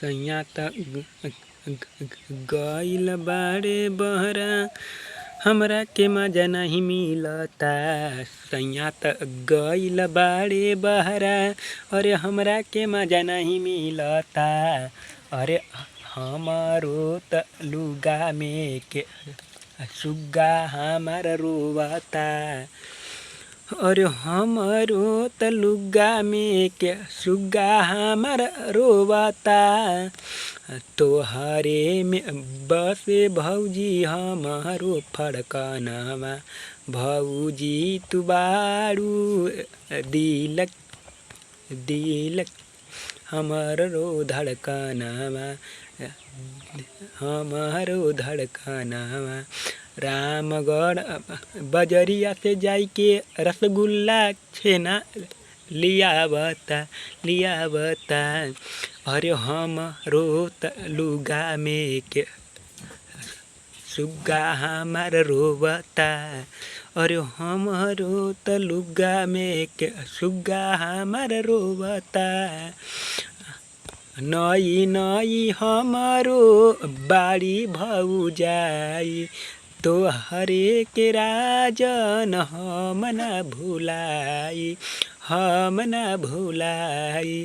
सैया त गइल बाड़े बहरा हमरा के मजा नहीं मिलता। सैया त गइल बाड़े बहरा अरे हमरा के मजा नहीं मिलता। अरे हमारो त लुगा में के सुग्गा हमार रोवता। अरे हमारो त लुगा में के सुग्गा हमार रोवता। तोहरे में बसे भौजी हमारो फड़कनवा। भौजी तू बारू दिलक दिलक हमारो धड़कनवा हमारो धड़कनवा। रामगढ़ बजरिया से जाई के रसगुल्ला छेना लियावता लियावता। अरे हमारो त लुगा में के सुग्गा हमार रोवता। अरे हमारो त लुगा में के सुग्गा हमार रोवता। नई नई हमारो बाड़ी भौजाई तोहरे के राजन हम ना भुलाई हम ना भुलाई।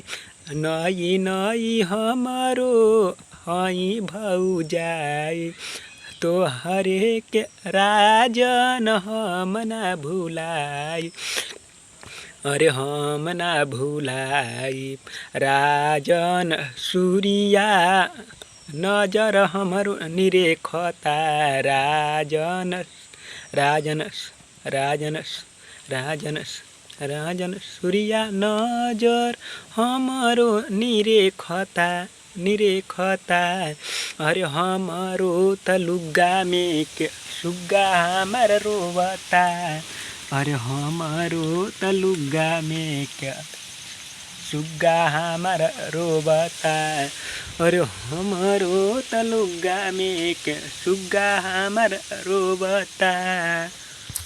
नई नई हमारो हई भौजाई तोहरे के राजन हम ना भुलाई। अरे हम ना भुलाई। राजन सूर्या नजर हमरो निरेखता। राजन राजन राजन राजन राजन सूर्या नजर हमरो निरेखता निरेखता। अरे हमारो त लुगा में के सुग्गा हमार रोवता। अरे हमारो त लुगा में के सुग्गा हमार रोवता। अरे हमारो त लुगा में के सुग्गा हमार रोवता।